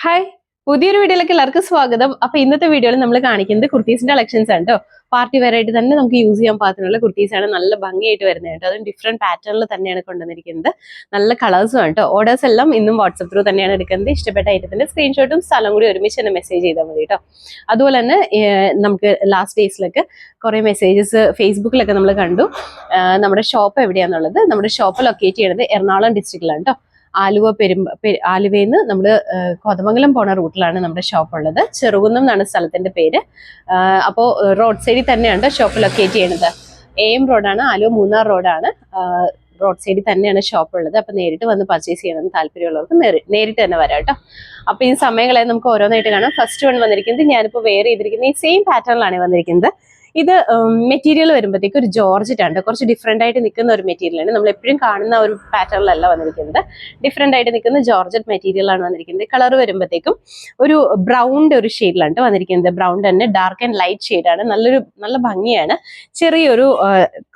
Hi, പുതിയൊരു വീഡിയോയിലേക്ക് എല്ലാവർക്കും സ്വാഗതം. അപ്പൊ ഇന്നത്തെ വീഡിയോയിൽ നമ്മൾ കാണിക്കുന്നത് കുർത്തീസിന്റെ കളക്ഷൻസ് ആണ് കേട്ടോ. പാർട്ടി വെയർ ആയിട്ട് തന്നെ നമുക്ക് യൂസ് ചെയ്യാൻ പാകത്തിനുള്ള കുർത്തീസ് ആണ്. നല്ല ഭംഗിയായിട്ട് വരുന്നത് കേട്ടോ. അതും ഡിഫറെന്റ് പാറ്റേണിൽ തന്നെയാണ് കൊണ്ടുവന്നിരിക്കുന്നത്. നല്ല കളേഴ്സും ആണ് കേട്ടോ. ഓർഡേഴ്സ് എല്ലാം ഇന്നും വാട്സ്ആപ്പ് ത്രൂ തന്നെയാണ് എടുക്കുന്നത്. ഇഷ്ടപ്പെട്ട ഐറ്റത്തിന്റെ സ്ക്രീൻഷോട്ടും സ്ഥലം കൂടി ഒരുമിച്ച് തന്നെ മെസ്സേജ് ചെയ്താൽ മതി കേട്ടോ. അതുപോലെ തന്നെ നമുക്ക് ലാസ്റ്റ് ഡേയ്സിലൊക്കെ കുറെ മെസ്സേജസ് ഫേസ്ബുക്കിലൊക്കെ നമ്മൾ കണ്ടു. നമ്മുടെ ഷോപ്പ് എവിടെയാണെന്നുള്ളത്. നമ്മുടെ ഷോപ്പ് ലൊക്കേറ്റ് ചെയ്യുന്നത് എറണാകുളം ഡിസ്ട്രിക്റ്റിലാണ് കേട്ടോ. ആലുവയിൽ നിന്ന് നമ്മൾ കോതമംഗലം പോണ റൂട്ടിലാണ് നമ്മുടെ ഷോപ്പ് ഉള്ളത്. ചെറുകുന്നം എന്നാണ് സ്ഥലത്തിന്റെ പേര്. അപ്പോൾ റോഡ് സൈഡിൽ തന്നെയാണ് ഷോപ്പ് ലൊക്കേറ്റ് ചെയ്യുന്നത്. AM റോഡാണ്, ആലുവ മൂന്നാർ റോഡാണ്. റോഡ് സൈഡിൽ തന്നെയാണ് ഷോപ്പ് ഉള്ളത്. അപ്പൊ നേരിട്ട് വന്ന് പർച്ചേസ് ചെയ്യണമെന്ന് താല്പര്യമുള്ളവർക്ക് നേരിട്ട് തന്നെ വരാം കേട്ടോ. അപ്പൊ ഈ സമയങ്ങളെ നമുക്ക് ഓരോന്നായിട്ട് കാണാം. ഫസ്റ്റ് വൺ വന്നിരിക്കുന്നത് ഞാനിപ്പോൾ വെയർ ചെയ്തിരിക്കുന്ന ഈ സെയിം പാറ്റേണിലാണ് വന്നിരിക്കുന്നത്. ഇത് മെറ്റീരിയൽ വരുമ്പോഴത്തേക്ക് ഒരു ജോർജറ്റ് ആണ്, കുറച്ച് ഡിഫറെന്റ് ആയിട്ട് നിൽക്കുന്ന ഒരു മെറ്റീരിയലാണ്. നമ്മൾ എപ്പോഴും കാണുന്ന ഒരു പാറ്റേണിലല്ല വന്നിരിക്കുന്നത്. ഡിഫറെന്റ് ആയിട്ട് നിൽക്കുന്ന ജോർജറ്റ് മെറ്റീരിയൽ ആണ് വന്നിരിക്കുന്നത്. കളർ വരുമ്പോഴത്തേക്കും ഒരു ബ്രൗണിന്റെ ഒരു ഷെയ്ഡിലാണ് വന്നിരിക്കുന്നത്. ബ്രൗൺ തന്നെ ഡാർക്ക് ആൻഡ് ലൈറ്റ് ഷെയ്ഡാണ്. നല്ല ഭംഗിയാണ്. ചെറിയൊരു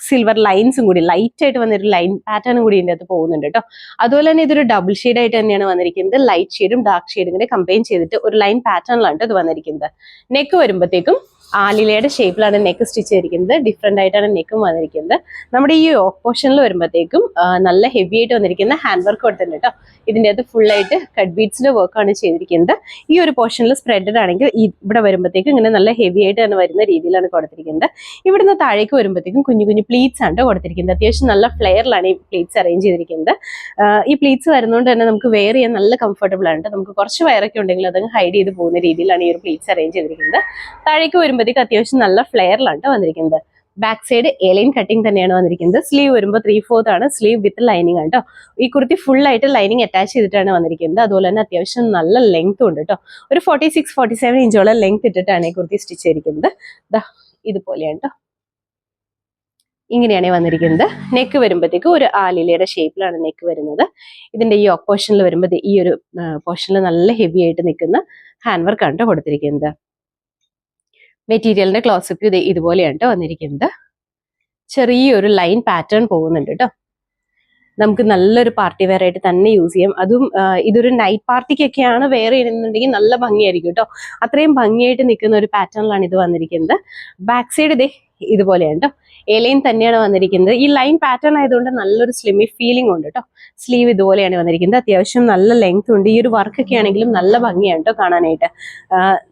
സിൽവർ ലൈൻസും കൂടി ലൈറ്റ് ആയിട്ട് വന്നൊരു ലൈൻ പാറ്റേണും കൂടി ഇതിൻ്റെ അകത്ത് പോകുന്നുണ്ട് കേട്ടോ. അതുപോലെ തന്നെ ഇതൊരു ഡബിൾ ഷെയ്ഡ് ആയിട്ട് തന്നെയാണ് വന്നിരിക്കുന്നത്. ലൈറ്റ് ഷെയ്ഡും ഡാർക്ക് ഷെയ്ഡും കൂടി കമ്പൈൻ ചെയ്തിട്ട് ഒരു ലൈൻ പാറ്റേണിലാണ് ഇത് വന്നിരിക്കുന്നത്. നെക്ക് വരുമ്പോഴത്തേക്കും ആലിലയുടെ ഷേപ്പിലാണ് നെക്ക് സ്റ്റിച്ച് ചെയ്തിരിക്കുന്നത്. ഡിഫറെന്റ് ആയിട്ടാണ് നെക്കും വന്നിരിക്കുന്നത്. നമ്മുടെ ഈ യോക്ക് പോർഷനിൽ വരുമ്പോഴത്തേക്കും നല്ല ഹെവി ആയിട്ട് വന്നിരിക്കുന്ന ഹാൻഡ് വർക്ക് കൊടുത്തിട്ടുണ്ട് കേട്ടോ. ഇതിൻ്റെ അകത്ത് ഫുൾ ആയിട്ട് കട്ട് ബീഡ്സിന്റെ വർക്കാണ് ചെയ്തിരിക്കുന്നത്. ഈ ഒരു പോർഷനിൽ സ്പ്രെഡഡ് ആണെങ്കിൽ ഇവിടെ വരുമ്പോഴത്തേക്കും ഇങ്ങനെ നല്ല ഹെവി ആയിട്ട് തന്നെ വരുന്ന രീതിയിലാണ് കൊടുത്തിരിക്കുന്നത്. ഇവിടുന്ന് താഴേക്ക് വരുമ്പോഴത്തേക്കും കുഞ്ഞു കുഞ്ഞു പ്ലീറ്റ്സ് ആണ് കൊടുത്തിരിക്കുന്നത്. അത്യാവശ്യം നല്ല ഫ്ലെയറിലാണ് ഈ പ്ലീറ്റ്സ് അറേഞ്ച് ചെയ്തിരിക്കുന്നത്. ഈ പ്ലീറ്റ്സ് വരുന്നതുകൊണ്ട് തന്നെ നമുക്ക് വെയർ ചെയ്യാൻ നല്ല കംഫർട്ടബിൾ ആണ്. നമുക്ക് കുറച്ച് വയറൊക്കെ ഉണ്ടെങ്കിൽ അതങ്ങ് ഹൈഡ് ചെയ്ത് പോകുന്ന രീതിയിലാണ് ഈ ഒരു പ്ലീറ്റ്സ് അറേഞ്ച് ചെയ്തിരിക്കുന്നത്. താഴേക്ക് വരുമ്പോഴത്തേക്ക് അത്യാവശ്യം നല്ല ഫ്ലെയറിലാണ് വന്നിരിക്കുന്നത്. ബാക്ക് സൈഡ് എലൈൻ കട്ടിങ് തന്നെയാണ് വന്നിരിക്കുന്നത്. സ്ലീവ് വരുമ്പോൾ 3/4 ആണ്. സ്ലീവ് വിത്ത് ലൈനിങ് ആണ് കേട്ടോ. ഈ കുർത്തി ഫുൾ ആയിട്ട് ലൈനിങ് അറ്റാച്ച് ചെയ്തിട്ടാണ് വന്നിരിക്കുന്നത്. അതുപോലെ തന്നെ അത്യാവശ്യം നല്ല ലെങ്ത് ഉണ്ട് കേട്ടോ. ഒരു 46-47 ഇഞ്ചോളം ലെങ്ത് ഇട്ടിട്ടാണ് ഈ കുർത്തി സ്റ്റിച്ച് ചെയ്തിരിക്കുന്നത്. ഇതുപോലെയാണ് കേട്ടോ. ഇങ്ങനെയാണ് വന്നിരിക്കുന്നത്. നെക്ക് വരുമ്പോഴത്തേക്ക് ഒരു ആലിലയുടെ ഷേപ്പിലാണ് നെക്ക് വരുന്നത്. ഇതിന്റെ ഈ പോർഷനിൽ വരുമ്പോൾ ഈ ഒരു പോർഷനിൽ നല്ല ഹെവി ആയിട്ട് നിൽക്കുന്ന ഹാൻഡ് വർക്ക് ആണ് കൊടുത്തിരിക്കുന്നത്. മെറ്റീരിയലിന്റെ ക്ലോസപ്പ് ഇതുപോലെയാണ് വന്നിരിക്കുന്നത്. ചെറിയൊരു ലൈൻ പാറ്റേൺ പോകുന്നുണ്ട് കേട്ടോ. നമുക്ക് നല്ലൊരു പാർട്ടി വെയർ ആയിട്ട് തന്നെ യൂസ് ചെയ്യാം. അതും ഇതൊരു നൈറ്റ് പാർട്ടിക്കൊക്കെയാണ് വെയർ ചെയ്യുന്നുണ്ടെങ്കിൽ നല്ല ഭംഗിയായിരിക്കും കേട്ടോ. അത്രയും ഭംഗിയായിട്ട് നിൽക്കുന്ന ഒരു പാറ്റേണിലാണ് ഇത് വന്നിരിക്കുന്നത്. ബാക്ക് സൈഡ് ഇതുപോലെയാണ് കേട്ടോ. എലൈൻ തന്നെയാണ് വന്നിരിക്കുന്നത്. ഈ ലൈൻ പാറ്റേൺ ആയതുകൊണ്ട് നല്ലൊരു സ്ലിമി ഫീലിംഗ് ഉണ്ട് കേട്ടോ. സ്ലീവ് ഇതുപോലെയാണ് വന്നിരിക്കുന്നത്. അത്യാവശ്യം നല്ല ലെങ്ത് ഉണ്ട്. ഈ ഒരു വർക്ക് ഒക്കെ ആണെങ്കിലും നല്ല ഭംഗിയാണ് കേട്ടോ കാണാനായിട്ട്.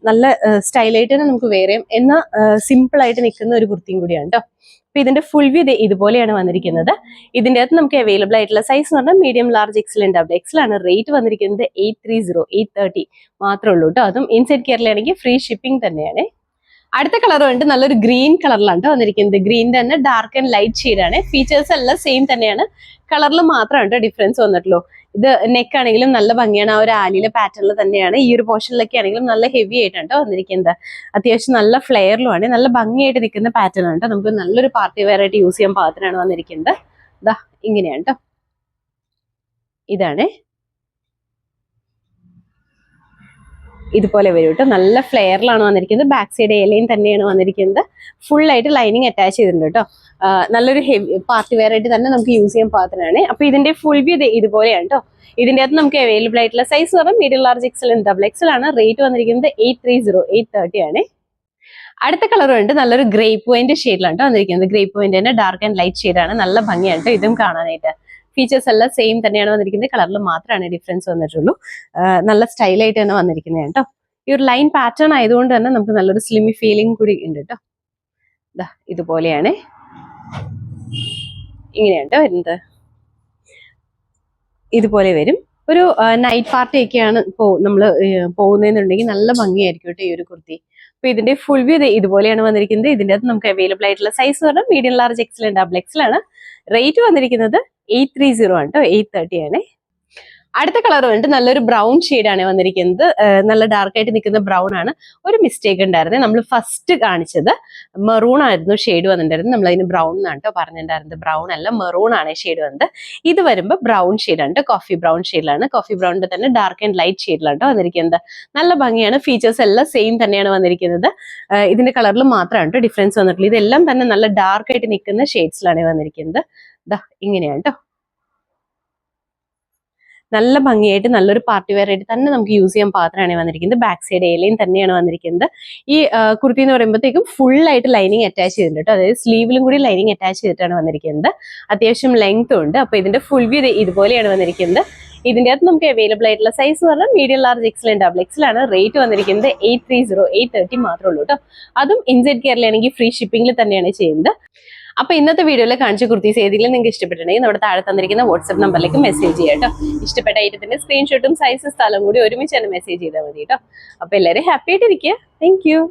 നല്ല സ്റ്റൈലായിട്ട് തന്നെ നമുക്ക് വെയർ ചെയ്യാം. എന്നാൽ സിമ്പിൾ ആയിട്ട് നിൽക്കുന്ന ഒരു കുർത്തിയും കൂടിയാണ് കേട്ടോ. അപ്പൊ ഇതിന്റെ ഫുൾ വ്യൂ ഇതുപോലെയാണ് വന്നിരിക്കുന്നത്. ഇതിന്റെ അകത്ത് നമുക്ക് അവൈലബിൾ ആയിട്ടുള്ള സൈസ് എന്ന് പറഞ്ഞാൽ medium, large, Excel and double XL ആണ്. റേറ്റ് വന്നിരിക്കുന്നത് 830 മാത്രമേ ഉള്ളൂ കേട്ടോ. അതും ഇൻസൈഡ് കേരളയാണെങ്കിൽ ഫ്രീ ഷിപ്പിംഗ് തന്നെയാണ്. അടുത്ത കളർ ഉണ്ട് നല്ലൊരു ഗ്രീൻ കളറിലാണ് വന്നിരിക്കുന്നത്. ഗ്രീൻ തന്നെ ഡാർക്ക് ആൻഡ് ലൈറ്റ് ഷെയ്ഡാണ്. ഫീച്ചേഴ്സ് എല്ലാം സെയിം തന്നെയാണ്. കളറിൽ മാത്രമാണ് ഡിഫറൻസ് വന്നിട്ടുള്ളൂ. ഇത് നെക്ക് ആണെങ്കിലും നല്ല ഭംഗിയാണ്. ആ ഒരു ആലിയിലെ പാറ്റേണിൽ തന്നെയാണ്. ഈ ഒരു പോർഷനിലൊക്കെ ആണെങ്കിലും നല്ല ഹെവി ആയിട്ടാണ് വന്നിരിക്കുന്നത്. അത്യാവശ്യം നല്ല ഫ്ലെയറിലുമാണ്. നല്ല ഭംഗിയായിട്ട് നിൽക്കുന്ന പാറ്റേൺ ആണ്. നമുക്ക് നല്ലൊരു പാർട്ടി വെയർ ആയിട്ട് യൂസ് ചെയ്യാൻ പാകത്തിനാണ് വന്നിരിക്കുന്നത്. ഇങ്ങനെയാണ് കേട്ടോ. ഇതാണ് ഇതുപോലെ വരും കേട്ടോ. നല്ല ഫ്ലെയറിലാണ് വന്നിരിക്കുന്നത്. ബാക്ക് സൈഡ് എലൈൻ തന്നെയാണ് വന്നിരിക്കുന്നത്. ഫുൾ ആയിട്ട് ലൈനിങ് അറ്റാച്ച് ചെയ്തിട്ടുണ്ട് കേട്ടോ. നല്ലൊരു ഹെവി പാർട്ടി വെയർ ആയിട്ട് തന്നെ നമുക്ക് യൂസ് ചെയ്യാൻ പാകത്തിനാണ്. അപ്പൊ ഇതിന്റെ ഫുൾ വ്യൂ ഇതുപോലെയാണ് കേട്ടോ. ഇതിന്റെ അകത്ത് നമുക്ക് അവൈലബിൾ ആയിട്ടുള്ള സൈസ് പറഞ്ഞാൽ medium, large, Excel and double XL ആണ്. റേറ്റ് വന്നിരിക്കുന്നത് 830 ആണ്. അടുത്ത കളർ ഉണ്ട് നല്ലൊരു ഗ്രേപ്പ് വൈൻ്റെ ഷെയ്ഡിലാണ് വന്നിരിക്കുന്നത്. ഗ്രേപ്പ് വൈൻ്റെ തന്നെ ഡാർക്ക് ആൻഡ് ലൈറ്റ് ഷെയ്ഡാണ്. നല്ല ഭംഗിയാണ് കേട്ടോ ഇതും കാണാനായിട്ട്. ഫീച്ചേഴ്സ് എല്ലാം സെയിം തന്നെയാണ് വന്നിരിക്കുന്നത്. കളറിൽ മാത്രമാണ് ഡിഫറൻസ് വന്നിട്ടുള്ളൂ. നല്ല സ്റ്റൈലായിട്ട് തന്നെ വന്നിരിക്കുന്നതാണ് കേട്ടോ. ഈ ഒരു ലൈൻ പാറ്റേൺ ആയതുകൊണ്ട് തന്നെ നമുക്ക് നല്ലൊരു സ്ലിമി ഫീലിംഗ് കൂടി ഉണ്ട് കേട്ടോ. ഇതുപോലെയാണ്. ഇങ്ങനെയാണ് കേട്ടോ വരുന്നത്. ഇതുപോലെ വരും. ഒരു നൈറ്റ് പാർട്ടി ഒക്കെയാണ് നമ്മൾ പോകുന്നതെന്നുണ്ടെങ്കിൽ നല്ല ഭംഗിയായിരിക്കും കേട്ടോ ഈ ഒരു കുർത്തി. അപ്പൊ ഇതിന്റെ ഫുൾ വ്യൂ ഇതുപോലെയാണ് വന്നിരിക്കുന്നത്. ഇതിന്റെ അകത്ത് നമുക്ക് അവൈലബിൾ ആയിട്ടുള്ള സൈസ് പറഞ്ഞാൽ medium, large, Excel and double XL ആണ്. റേറ്റ് വന്നിരിക്കുന്നത് 830 ആണ് കേട്ടോ. 830 ആണ്. അടുത്ത കളർ വന്നിട്ട് നല്ലൊരു ബ്രൗൺ ആണ് വന്നിരിക്കുന്നത്. നല്ല ഡാർക്ക് ആയിട്ട് നിൽക്കുന്ന ബ്രൗൺ ആണ്. ഒരു മിസ്റ്റേക്ക് ഉണ്ടായിരുന്നത്. നമ്മൾ ഫസ്റ്റ് കാണിച്ചത് മെറൂൺ ആയിരുന്നു ഷെയ്ഡ് വന്നിട്ടുണ്ടായിരുന്നു. നമ്മൾ അതിന് ബ്രൗൺ എന്നാണ് കേട്ടോ പറഞ്ഞിട്ടുണ്ടായിരുന്നത്. ബ്രൗൺ അല്ല, മെറൂൺ ആണ് ഷെയ്ഡ് വന്നത്. ഇത് വരുമ്പോൾ ബ്രൗൺ ഷെയ്ഡാണ് കേട്ടോ. കോഫി ബ്രൗൺ ഷെയ്ഡിലാണ്. കോഫി ബ്രൗണിന്റെ തന്നെ ഡാർക്ക് ആൻഡ് ലൈറ്റ് ഷെയ്ഡിലാണ് കേട്ടോ വന്നിരിക്കുന്നത്. നല്ല ഭംഗിയാണ്. ഫീച്ചേഴ്സ് എല്ലാം സെയിം തന്നെയാണ് വന്നിരിക്കുന്നത്. ഇതിന്റെ കളറിൽ മാത്രമാണ് കേട്ടോ ഡിഫറൻസ് വന്നിട്ടുള്ളത്. ഇതെല്ലാം തന്നെ നല്ല ഡാർക്ക് ആയിട്ട് നിൽക്കുന്ന ഷെയ്ഡ്സിലാണ് വന്നിരിക്കുന്നത്. ഇങ്ങനെയാണ് കേട്ടോ. നല്ല ഭംഗിയായിട്ട് നല്ലൊരു പാർട്ടി വെയർ ആയിട്ട് തന്നെ നമുക്ക് യൂസ് ചെയ്യാൻ പാത്രമാണ് വന്നിരിക്കുന്നത്. ബാക്ക് സൈഡ് ഏലയും തന്നെയാണ് വന്നിരിക്കുന്നത്. ഈ കുർത്തി എന്ന് പറയുമ്പോഴത്തേക്കും ഫുൾ ആയിട്ട് ലൈനിങ് അറ്റാച്ച് ചെയ്തിട്ടുണ്ട് കേട്ടോ. അതായത് സ്ലീവിലും കൂടി ലൈനിങ് അറ്റാച്ച് ചെയ്തിട്ടാണ് വന്നിരിക്കുന്നത്. അത്യാവശ്യം ലെങ്ത്തും ഉണ്ട്. അപ്പൊ ഇതിന്റെ ഫുൾ വ്യൂ ഇതുപോലെയാണ് വന്നിരിക്കുന്നത്. ഇതിന്റെ അകത്ത് നമുക്ക് അവൈലബിൾ ആയിട്ടുള്ള സൈസ് പറഞ്ഞാൽ medium, large, XL, double XL ആണ്. റേറ്റ് വന്നിരിക്കുന്നത് 830, 830 മാത്രമേ ഉള്ളൂ കേട്ടോ. അതും ഇൻസൈഡ് കേരളയാണെങ്കിൽ ഫ്രീ ഷിപ്പിംഗിൽ തന്നെയാണ് ചെയ്യുന്നത്. അപ്പൊ ഇന്നത്തെ വീഡിയോയിൽ കാണിച്ച കുർത്തീസ് ഏതെങ്കിലും നിങ്ങൾക്ക് ഇഷ്ടപ്പെട്ടിട്ടുണ്ടെങ്കിൽ നമ്മുടെ താഴെ തന്നിരിക്കുന്ന വാട്സ്ആപ്പ് നമ്പറിലേക്ക് മെസ്സേജ് ചെയ്യാം കേട്ടോ. ഇഷ്ടപ്പെട്ട ഐറ്റത്തിന്റെ സ്ക്രീൻഷോട്ടും സൈസും സ്ഥലം കൂടി ഒരുമിച്ച് തന്നെ മെസ്സേജ് ചെയ്താൽ മതി കേട്ടോ. അപ്പൊ എല്ലാവരും ഹാപ്പി ആയിട്ടിരിക്കുക. Thank you.